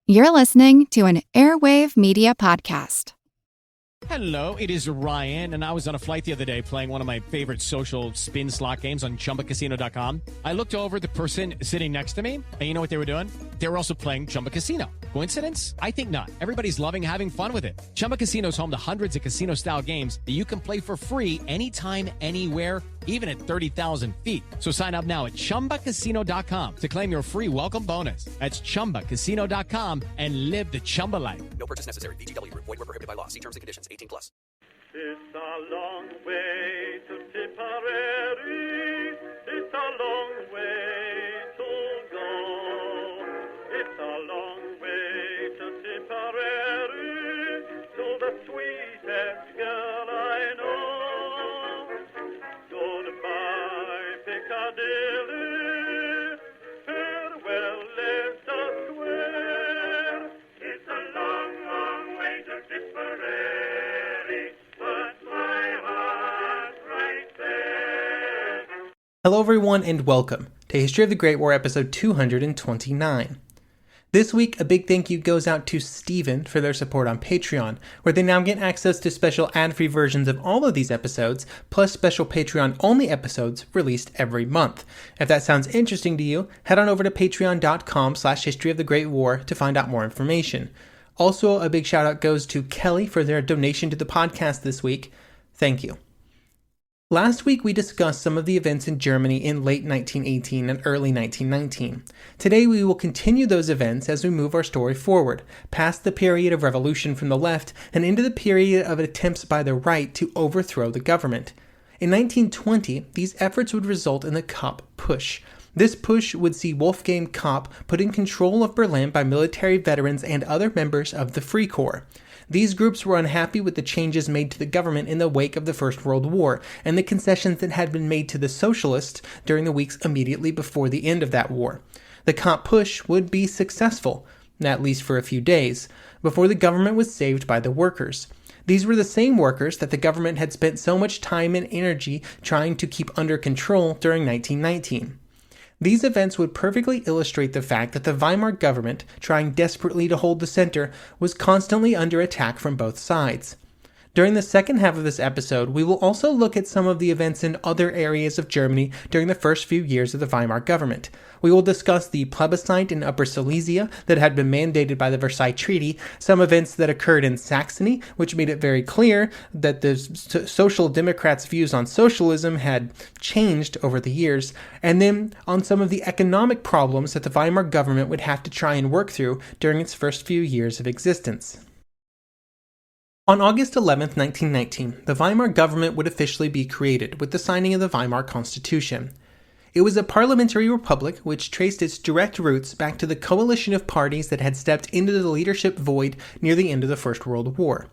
You're listening to an Airwave Media Podcast. Hello, it is Ryan, and I was on a flight the other day playing one of my favorite social spin slot games on ChumbaCasino.com. I looked over at the person sitting next to me, and you know what they were doing? They were also playing Chumba Casino. Coincidence? I think not. Everybody's loving having fun with it. Chumba Casino is home to hundreds of casino-style games that you can play for free anytime, anywhere, even at 30,000 feet. So sign up now at ChumbaCasino.com to claim your free welcome bonus. That's ChumbaCasino.com and live the Chumba life. No purchase necessary. VGW. Void where prohibited by law. See terms and conditions. 18+. It's a long way to Tipperary. It's a long way to go. It's a long way to Tipperary, to the sweetest girl I know. Goodbye, Piccadilly. Farewell, Leicester Square. It's a long, long way to Tipperary, but my heart's right there. Hello everyone and welcome to History of the Great War episode 229. This week, a big thank you goes out to Steven for their support on Patreon, where they now get access to special ad-free versions of all of these episodes, plus special Patreon-only episodes released every month. If that sounds interesting to you, head on over to patreon.com/historyofthegreatwar to find out more information. Also, a big shout out goes to Kelly for their donation to the podcast this week. Thank you. Last week, we discussed some of the events in Germany in late 1918 and early 1919. Today, we will continue those events as we move our story forward, past the period of revolution from the left and into the period of attempts by the right to overthrow the government. In 1920, these efforts would result in the Kapp Push. This push would see Wolfgang Kapp put in control of Berlin by military veterans and other members of the Free Corps. These groups were unhappy with the changes made to the government in the wake of the First World War and the concessions that had been made to the socialists during the weeks immediately before the end of that war. The Kapp Push would be successful, at least for a few days, before the government was saved by the workers. These were the same workers that the government had spent so much time and energy trying to keep under control during 1919. These events would perfectly illustrate the fact that the Weimar government, trying desperately to hold the center, was constantly under attack from both sides. During the second half of this episode, we will also look at some of the events in other areas of Germany during the first few years of the Weimar government. We will discuss the plebiscite in Upper Silesia that had been mandated by the Versailles Treaty, some events that occurred in Saxony, which made it very clear that the Social Democrats' views on socialism had changed over the years, and then on some of the economic problems that the Weimar government would have to try and work through during its first few years of existence. On August 11, 1919, the Weimar government would officially be created with the signing of the Weimar Constitution. It was a parliamentary republic which traced its direct roots back to the coalition of parties that had stepped into the leadership void near the end of the First World War.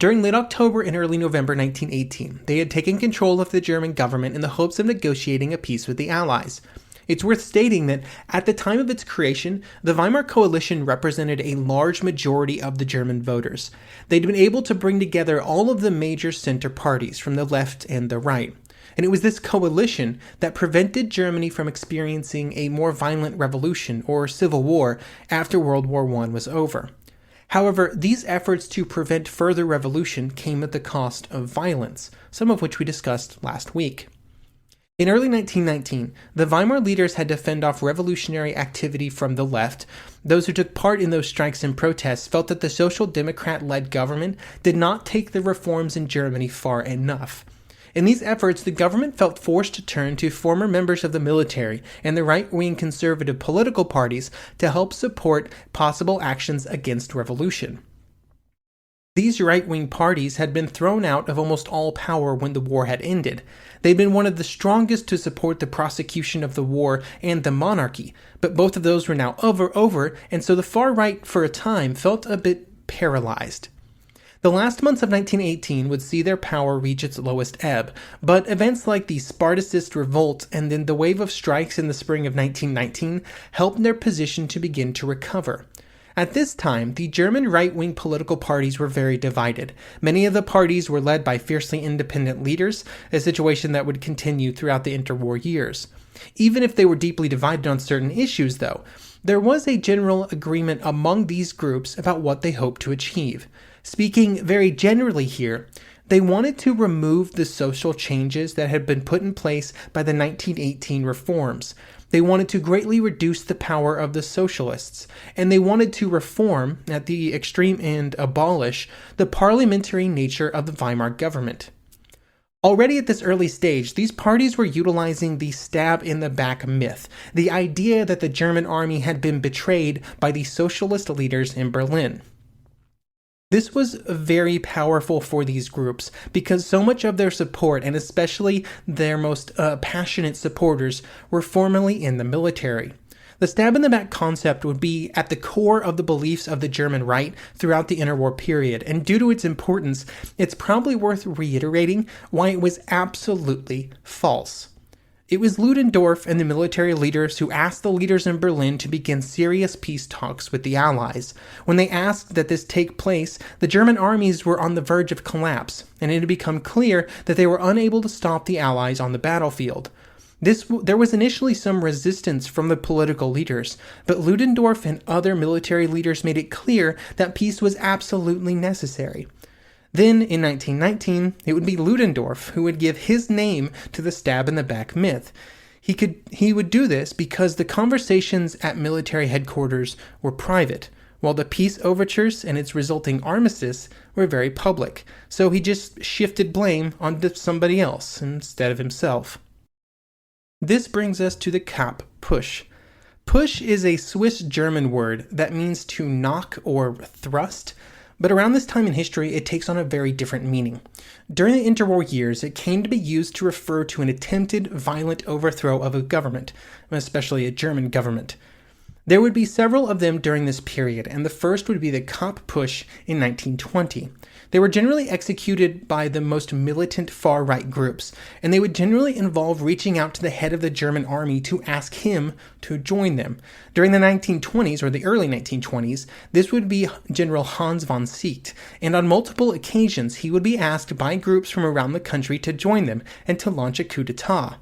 During late October and early November 1918, they had taken control of the German government in the hopes of negotiating a peace with the Allies. It's worth stating that at the time of its creation, the Weimar coalition represented a large majority of the German voters. They'd been able to bring together all of the major center parties from the left and the right. And it was this coalition that prevented Germany from experiencing a more violent revolution or civil war after World War I was over. However, these efforts to prevent further revolution came at the cost of violence, some of which we discussed last week. In early 1919, the Weimar leaders had to fend off revolutionary activity from the left. Those who took part in those strikes and protests felt that the Social Democrat-led government did not take the reforms in Germany far enough. In these efforts, the government felt forced to turn to former members of the military and the right-wing conservative political parties to help support possible actions against revolution. These right-wing parties had been thrown out of almost all power when the war had ended. They'd been one of the strongest to support the prosecution of the war and the monarchy, but both of those were now over, and so the far right, for a time, felt a bit paralyzed. The last months of 1918 would see their power reach its lowest ebb, but events like the Spartacist revolt and then the wave of strikes in the spring of 1919 helped their position to begin to recover. At this time, the German right-wing political parties were very divided. Many of the parties were led by fiercely independent leaders, a situation that would continue throughout the interwar years. Even if they were deeply divided on certain issues, though, There was a general agreement among these groups about what they hoped to achieve. Speaking very generally here, they wanted to remove the social changes that had been put in place by the 1918 reforms. They wanted to greatly reduce the power of the socialists, and they wanted to reform, at the extreme end abolish, the parliamentary nature of the Weimar government. Already at this early stage, these parties were utilizing the stab-in-the-back myth, the idea that the German army had been betrayed by the socialist leaders in Berlin. This was very powerful for these groups because so much of their support, and especially their most passionate supporters, were formerly in the military. The stab-in-the-back concept would be at the core of the beliefs of the German right throughout the interwar period, and due to its importance, it's probably worth reiterating why it was absolutely false. It was Ludendorff and the military leaders who asked the leaders in Berlin to begin serious peace talks with the Allies. When they asked that this take place, the German armies were on the verge of collapse, and it had become clear that they were unable to stop the Allies on the battlefield. There was initially some resistance from the political leaders, but Ludendorff and other military leaders made it clear that peace was absolutely necessary. Then, in 1919, it would be Ludendorff who would give his name to the stab-in-the-back myth. He would do this because the conversations at military headquarters were private, while the peace overtures and its resulting armistice were very public, so he just shifted blame onto somebody else instead of himself. This brings us to the Kapp Push. Push is a Swiss-German word that means to knock or thrust, but around this time in history it takes on a very different meaning. During the interwar years, it came to be used to refer to an attempted violent overthrow of a government, especially a German government. There would be several of them during this period, and the first would be the Kapp Push in 1920. They were generally executed by the most militant far-right groups, and they would generally involve reaching out to the head of the German army to ask him to join them. During the 1920s, or the early 1920s, this would be General Hans von Seeckt, and on multiple occasions he would be asked by groups from around the country to join them and to launch a coup d'etat.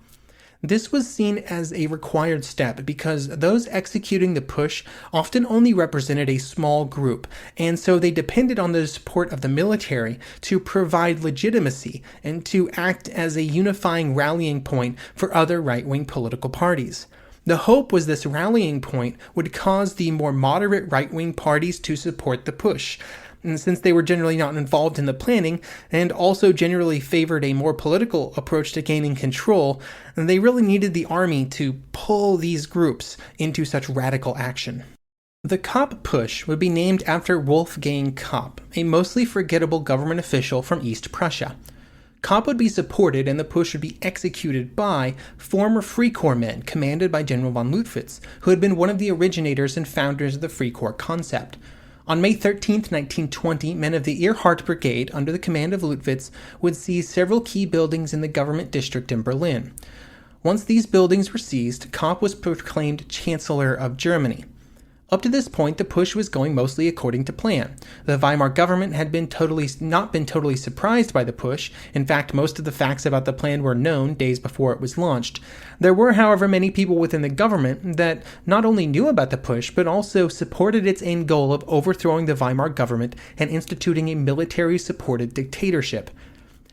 This was seen as a required step because those executing the push often only represented a small group, and so they depended on the support of the military to provide legitimacy and to act as a unifying rallying point for other right-wing political parties. The hope was this rallying point would cause the more moderate right-wing parties to support the push. And since they were generally not involved in the planning, and also generally favored a more political approach to gaining control, they really needed the army to pull these groups into such radical action. The Kapp Push would be named after Wolfgang Kapp, a mostly forgettable government official from East Prussia. Kapp would be supported and the push would be executed by former Free Corps men commanded by General von Lüttwitz, who had been one of the originators and founders of the Free Corps concept. On May 13, 1920, men of the Ehrhardt Brigade, under the command of Lüttwitz, would seize several key buildings in the government district in Berlin. Once these buildings were seized, Kapp was proclaimed Chancellor of Germany. Up to this point, the push was going mostly according to plan. The Weimar government had not been totally surprised by the push. In fact, most of the facts about the plan were known days before it was launched. There were, however, many people within the government that not only knew about the push, but also supported its end goal of overthrowing the Weimar government and instituting a military-supported dictatorship.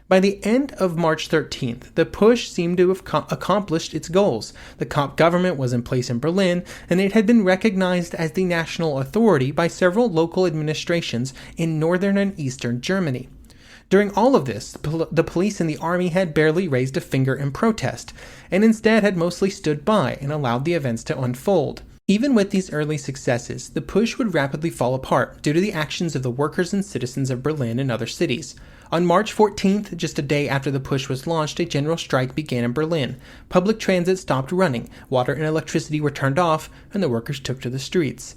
By the end of March 13th, the push seemed to have accomplished its goals. The Kapp government was in place in Berlin, and it had been recognized as the national authority by several local administrations in northern and eastern Germany. During all of this, the police and the army had barely raised a finger in protest, and instead had mostly stood by and allowed the events to unfold. Even with these early successes, the push would rapidly fall apart due to the actions of the workers and citizens of Berlin and other cities. On March 14th, just a day after the push was launched, a general strike began in Berlin. Public transit stopped running, water and electricity were turned off, and the workers took to the streets.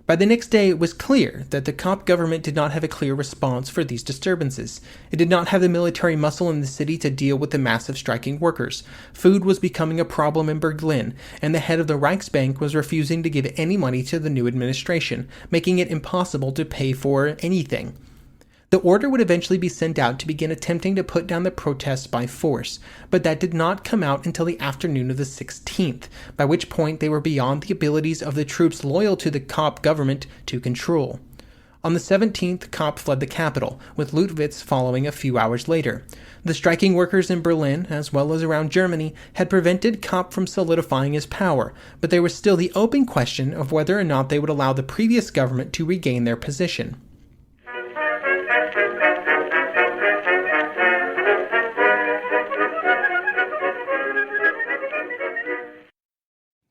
By the next day, it was clear that the Kapp government did not have a clear response for these disturbances. It did not have the military muscle in the city to deal with the massive striking workers. Food was becoming a problem in Berlin, and the head of the Reichsbank was refusing to give any money to the new administration, making it impossible to pay for anything. The order would eventually be sent out to begin attempting to put down the protests by force, but that did not come out until the afternoon of the 16th, by which point they were beyond the abilities of the troops loyal to the Kapp government to control. On the 17th, Kapp fled the capital, with Lüttwitz following a few hours later. The striking workers in Berlin, as well as around Germany, had prevented Kapp from solidifying his power, but there was still the open question of whether or not they would allow the previous government to regain their position.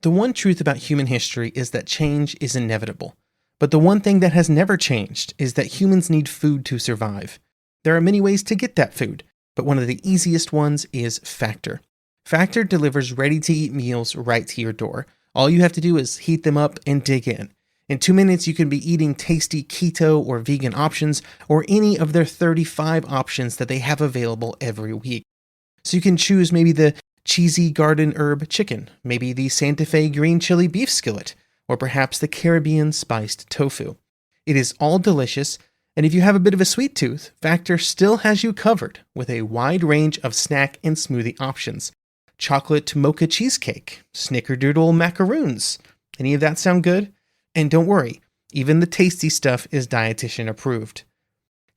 The one truth about human history is that change is inevitable. But the one thing that has never changed is that humans need food to survive. There are many ways to get that food, but one of the easiest ones is Factor. Factor delivers ready-to-eat meals right to your door. All you have to do is heat them up and dig in. In 2 minutes, you can be eating tasty keto or vegan options, or any of their 35 options that they have available every week. So you can choose maybe the cheesy garden herb chicken, maybe the Santa Fe green chili beef skillet, or perhaps the Caribbean spiced tofu. It is all delicious, and if you have a bit of a sweet tooth, Factor still has you covered with a wide range of snack and smoothie options. Chocolate mocha cheesecake, snickerdoodle macaroons. Any of that sound good? And don't worry, even the tasty stuff is dietitian approved.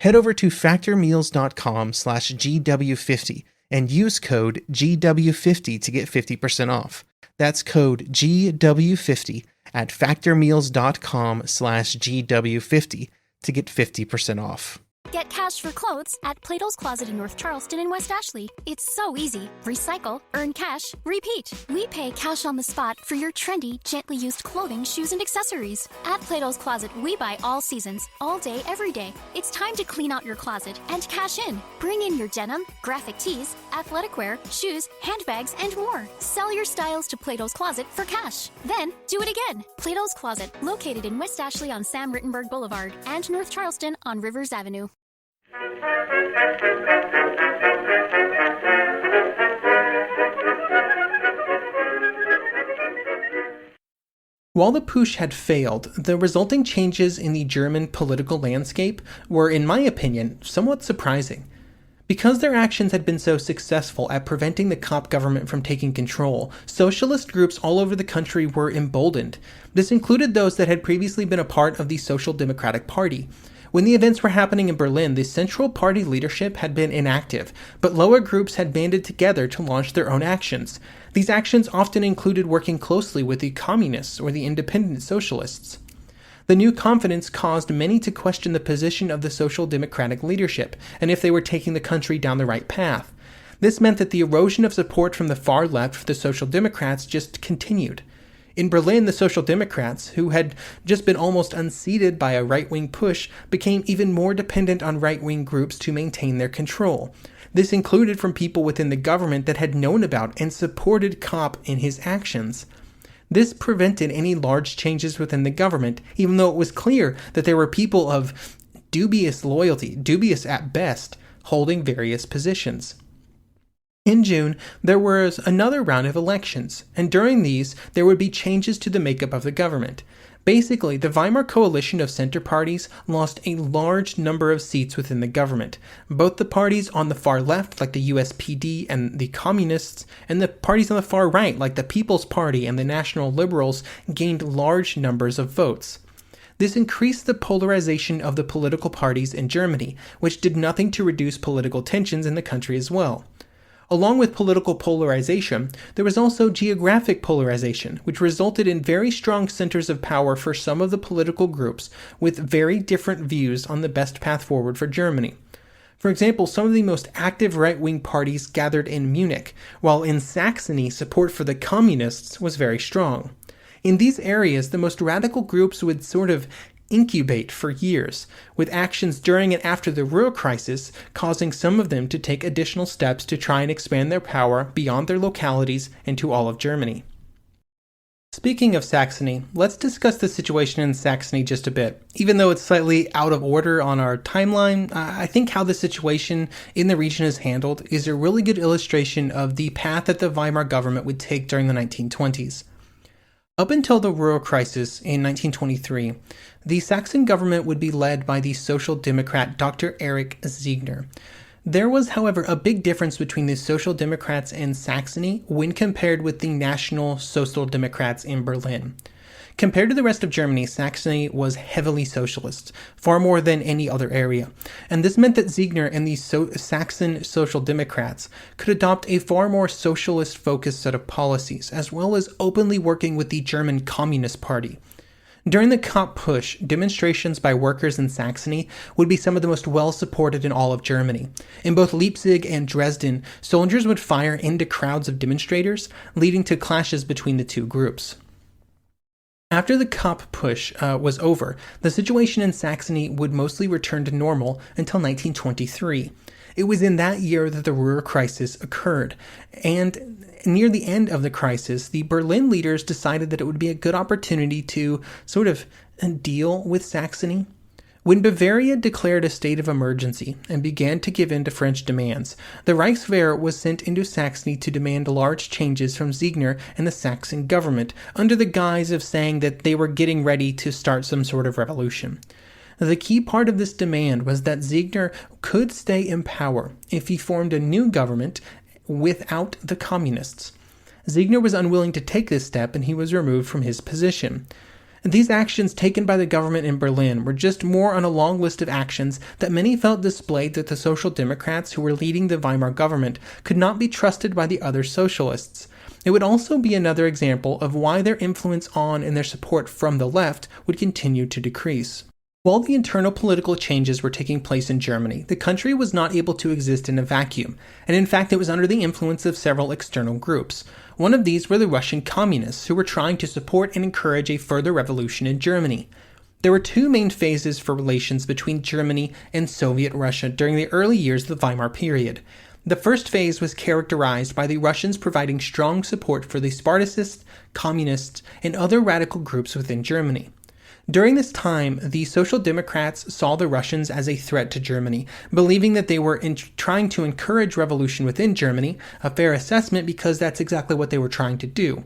Head over to factormeals.com/GW50 and use code GW50 to get 50% off. That's code GW50 at factormeals.com/GW50 to get 50% off. Get cash for clothes at Plato's Closet in North Charleston and West Ashley. It's so easy. Recycle, earn cash, repeat. We pay cash on the spot for your trendy, gently used clothing, shoes, and accessories. At Plato's Closet, we buy all seasons, all day, every day. It's time to clean out your closet and cash in. Bring in your denim, graphic tees, athletic wear, shoes, handbags, and more. Sell your styles to Plato's Closet for cash. Then, do it again. Plato's Closet, located in West Ashley on Sam Rittenberg Boulevard and North Charleston on Rivers Avenue. While the Putsch had failed, the resulting changes in the German political landscape were, in my opinion, somewhat surprising. Because their actions had been so successful at preventing the Kapp government from taking control, socialist groups all over the country were emboldened. This included those that had previously been a part of the Social Democratic Party. When the events were happening in Berlin, the Central Party leadership had been inactive, but lower groups had banded together to launch their own actions. These actions often included working closely with the communists or the independent socialists. The new confidence caused many to question the position of the Social Democratic leadership and if they were taking the country down the right path. This meant that the erosion of support from the far left for the Social Democrats just continued. In Berlin, the Social Democrats, who had just been almost unseated by a right-wing push, became even more dependent on right-wing groups to maintain their control. This included from people within the government that had known about and supported Kapp in his actions. This prevented any large changes within the government, even though it was clear that there were people of dubious loyalty, dubious at best, holding various positions. In June, there was another round of elections, and during these, there would be changes to the makeup of the government. Basically, the Weimar coalition of center parties lost a large number of seats within the government. Both the parties on the far left, like the USPD and the Communists, and the parties on the far right, like the People's Party and the National Liberals, gained large numbers of votes. This increased the polarization of the political parties in Germany, which did nothing to reduce political tensions in the country as well. Along with political polarization, there was also geographic polarization, which resulted in very strong centers of power for some of the political groups with very different views on the best path forward for Germany. For example, some of the most active right-wing parties gathered in Munich, while in Saxony support for the communists was very strong. In these areas, the most radical groups would sort of incubate for years, with actions during and after the Ruhr crisis causing some of them to take additional steps to try and expand their power beyond their localities into all of Germany. Speaking of Saxony, let's discuss the situation in Saxony just a bit. Even though it's slightly out of order on our timeline, I think how the situation in the region is handled is a really good illustration of the path that the Weimar government would take during the 1920s. Up until the Ruhr crisis in 1923, The Saxon government would be led by the Social Democrat Dr. Erich Ziegner. There was, however, a big difference between the Social Democrats in Saxony when compared with the National Social Democrats in Berlin. Compared to the rest of Germany, Saxony was heavily socialist, far more than any other area, and this meant that Ziegner and the Saxon Social Democrats could adopt a far more socialist-focused set of policies, as well as openly working with the German Communist Party. During the Kapp Push, demonstrations by workers in Saxony would be some of the most well-supported in all of Germany. In both Leipzig and Dresden, soldiers would fire into crowds of demonstrators, leading to clashes between the two groups. After the Kapp Push was over, the situation in Saxony would mostly return to normal until 1923. It was in that year that the Ruhr crisis occurred, and near the end of the crisis, the Berlin leaders decided that it would be a good opportunity to sort of deal with Saxony. When Bavaria declared a state of emergency and began to give in to French demands, the Reichswehr was sent into Saxony to demand large changes from Ziegner and the Saxon government, under the guise of saying that they were getting ready to start some sort of revolution. The key part of this demand was that Ziegner could stay in power if he formed a new government without the communists. Ziegner was unwilling to take this step, and he was removed from his position. These actions taken by the government in Berlin were just more on a long list of actions that many felt displayed that the Social Democrats who were leading the Weimar government could not be trusted by the other socialists. It would also be another example of why their influence on and their support from the left would continue to decrease. While the internal political changes were taking place in Germany, the country was not able to exist in a vacuum, and in fact it was under the influence of several external groups. One of these were the Russian communists, who were trying to support and encourage a further revolution in Germany. There were two main phases for relations between Germany and Soviet Russia during the early years of the Weimar period. The first phase was characterized by the Russians providing strong support for the Spartacists, communists, and other radical groups within Germany. During this time, the Social Democrats saw the Russians as a threat to Germany, believing that they were trying to encourage revolution within Germany, a fair assessment because that's exactly what they were trying to do.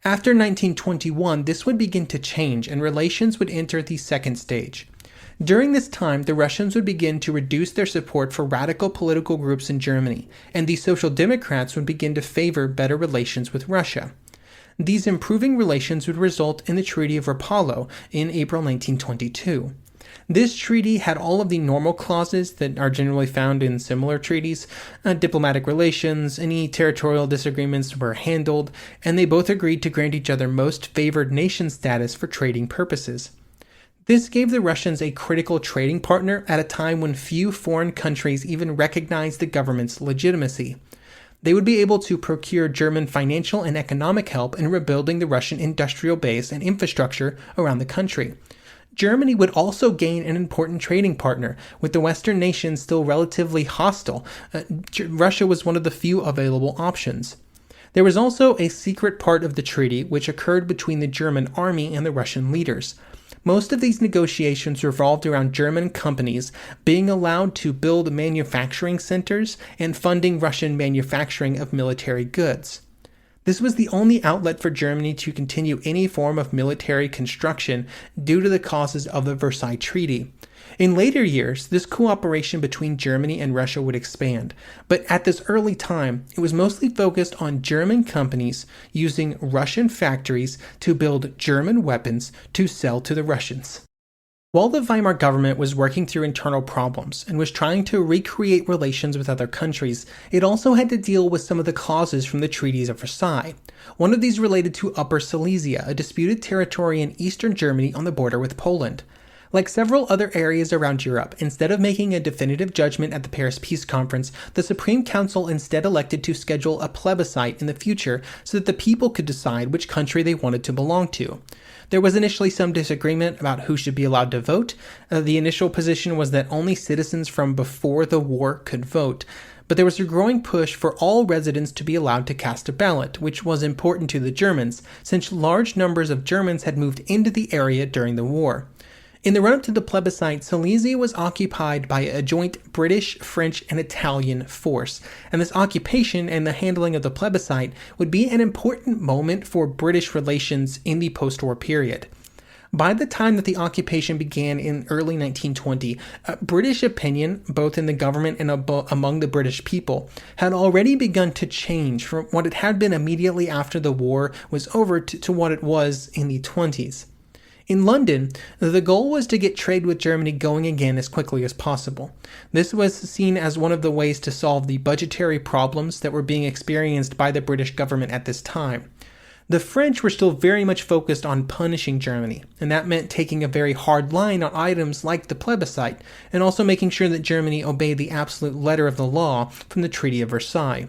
After 1921, this would begin to change and relations would enter the second stage. During this time, the Russians would begin to reduce their support for radical political groups in Germany, and the Social Democrats would begin to favor better relations with Russia. These improving relations would result in the Treaty of Rapallo in April 1922. This treaty had all of the normal clauses that are generally found in similar treaties. Diplomatic relations, any territorial disagreements were handled, and they both agreed to grant each other most favored nation status for trading purposes. This gave the Russians a critical trading partner at a time when few foreign countries even recognized the government's legitimacy. They would be able to procure German financial and economic help in rebuilding the Russian industrial base and infrastructure around the country. Germany would also gain an important trading partner, with the Western nations still relatively hostile. Russia was one of the few available options. There was also a secret part of the treaty which occurred between the German army and the Russian leaders. Most of these negotiations revolved around German companies being allowed to build manufacturing centers and funding Russian manufacturing of military goods. This was the only outlet for Germany to continue any form of military construction due to the causes of the Versailles Treaty. In later years, this cooperation between Germany and Russia would expand, but at this early time, it was mostly focused on German companies using Russian factories to build German weapons to sell to the Russians. While the Weimar government was working through internal problems and was trying to recreate relations with other countries, it also had to deal with some of the clauses from the treaties of Versailles. One of these related to Upper Silesia, a disputed territory in eastern Germany on the border with Poland. Like several other areas around Europe, instead of making a definitive judgment at the Paris Peace Conference, the Supreme Council instead elected to schedule a plebiscite in the future so that the people could decide which country they wanted to belong to. There was initially some disagreement about who should be allowed to vote. The initial position was that only citizens from before the war could vote, but there was a growing push for all residents to be allowed to cast a ballot, which was important to the Germans, since large numbers of Germans had moved into the area during the war. In the run-up to the plebiscite, Silesia was occupied by a joint British, French, and Italian force, and this occupation and the handling of the plebiscite would be an important moment for British relations in the post-war period. By the time that the occupation began in early 1920, British opinion, both in the government and among the British people, had already begun to change from what it had been immediately after the war was over to what it was in the 20s. In London, the goal was to get trade with Germany going again as quickly as possible. This was seen as one of the ways to solve the budgetary problems that were being experienced by the British government at this time. The French were still very much focused on punishing Germany, and that meant taking a very hard line on items like the plebiscite, and also making sure that Germany obeyed the absolute letter of the law from the Treaty of Versailles.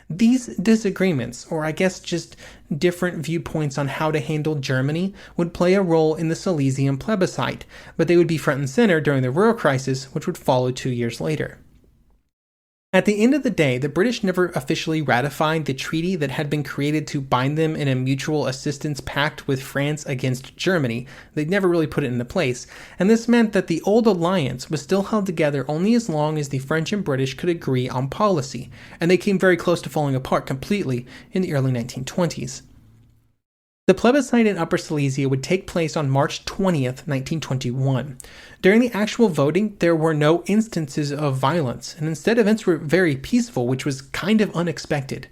These disagreements, or I guess just different viewpoints on how to handle Germany, would play a role in the Silesian plebiscite, but they would be front and center during the Ruhr crisis, which would follow 2 years later. At the end of the day, the British never officially ratified the treaty that had been created to bind them in a mutual assistance pact with France against Germany. They'd never really put it into place, and this meant that the old alliance was still held together only as long as the French and British could agree on policy, and they came very close to falling apart completely in the early 1920s. The plebiscite in Upper Silesia would take place on March 20th, 1921. During the actual voting, there were no instances of violence, and instead events were very peaceful, which was kind of unexpected.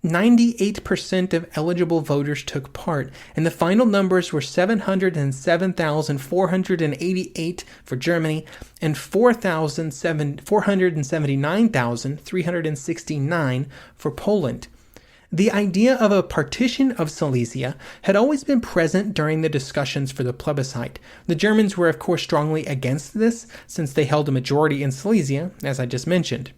98% of eligible voters took part, and the final numbers were 707,488 for Germany and 479,369 for Poland. The idea of a partition of Silesia had always been present during the discussions for the plebiscite. The Germans were of course strongly against this, since they held a majority in Silesia, as I just mentioned.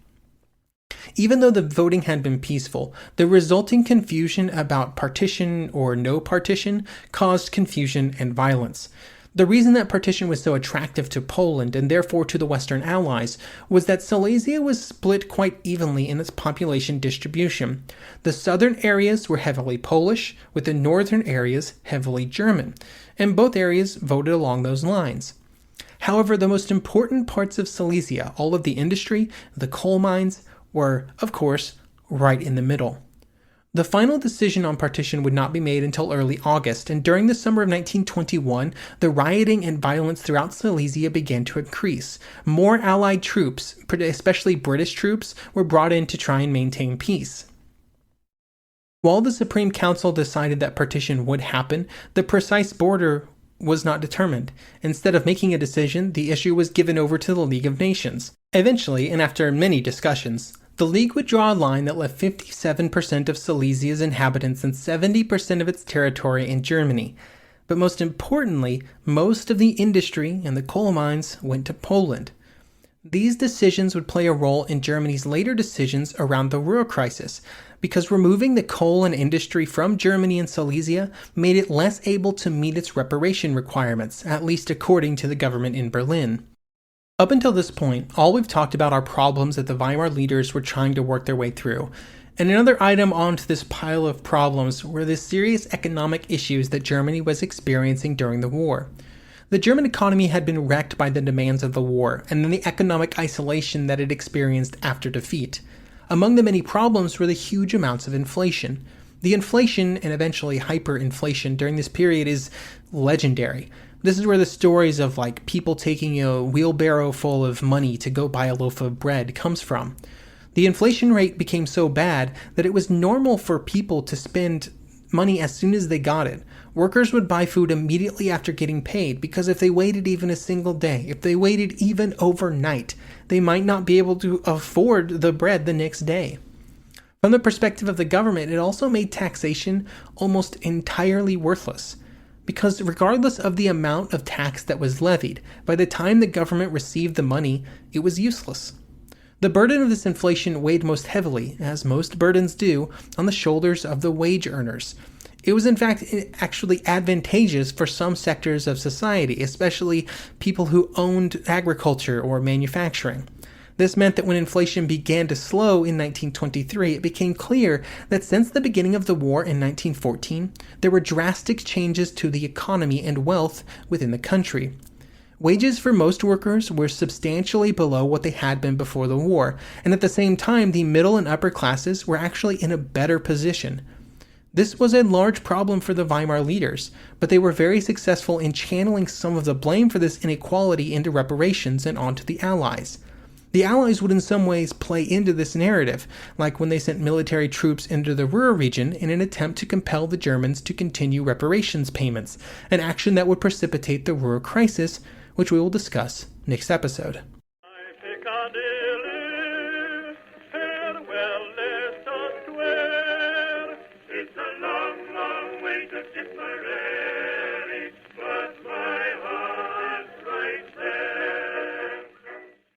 Even though the voting had been peaceful, the resulting confusion about partition or no partition caused confusion and violence. The reason that partition was so attractive to Poland, and therefore to the Western Allies, was that Silesia was split quite evenly in its population distribution. The southern areas were heavily Polish, with the northern areas heavily German, and both areas voted along those lines. However, the most important parts of Silesia, all of the industry, the coal mines, were, of course, right in the middle. The final decision on partition would not be made until early August, and during the summer of 1921, the rioting and violence throughout Silesia began to increase. More Allied troops, especially British troops, were brought in to try and maintain peace. While the Supreme Council decided that partition would happen, the precise border was not determined. Instead of making a decision, the issue was given over to the League of Nations. Eventually, and after many discussions, the League would draw a line that left 57% of Silesia's inhabitants and 70% of its territory in Germany. But most importantly, most of the industry and the coal mines went to Poland. These decisions would play a role in Germany's later decisions around the Ruhr crisis, because removing the coal and industry from Germany and Silesia made it less able to meet its reparation requirements, at least according to the government in Berlin. Up until this point, all we've talked about are problems that the Weimar leaders were trying to work their way through. And another item onto this pile of problems were the serious economic issues that Germany was experiencing during the war. The German economy had been wrecked by the demands of the war, and then the economic isolation that it experienced after defeat. Among the many problems were the huge amounts of inflation. The inflation, and eventually hyperinflation, during this period is legendary. This is where the stories of people taking a wheelbarrow full of money to go buy a loaf of bread comes from. The inflation rate became so bad that it was normal for people to spend money as soon as they got it. Workers would buy food immediately after getting paid, because if they waited even a single day, if they waited even overnight, they might not be able to afford the bread the next day. From the perspective of the government, it also made taxation almost entirely worthless. Because regardless of the amount of tax that was levied, by the time the government received the money, it was useless. The burden of this inflation weighed most heavily, as most burdens do, on the shoulders of the wage earners. It was in fact actually advantageous for some sectors of society, especially people who owned agriculture or manufacturing. This meant that when inflation began to slow in 1923, it became clear that since the beginning of the war in 1914, there were drastic changes to the economy and wealth within the country. Wages for most workers were substantially below what they had been before the war, and at the same time, the middle and upper classes were actually in a better position. This was a large problem for the Weimar leaders, but they were very successful in channeling some of the blame for this inequality into reparations and onto the Allies. The Allies would in some ways play into this narrative, like when they sent military troops into the Ruhr region in an attempt to compel the Germans to continue reparations payments, an action that would precipitate the Ruhr crisis, which we will discuss next episode.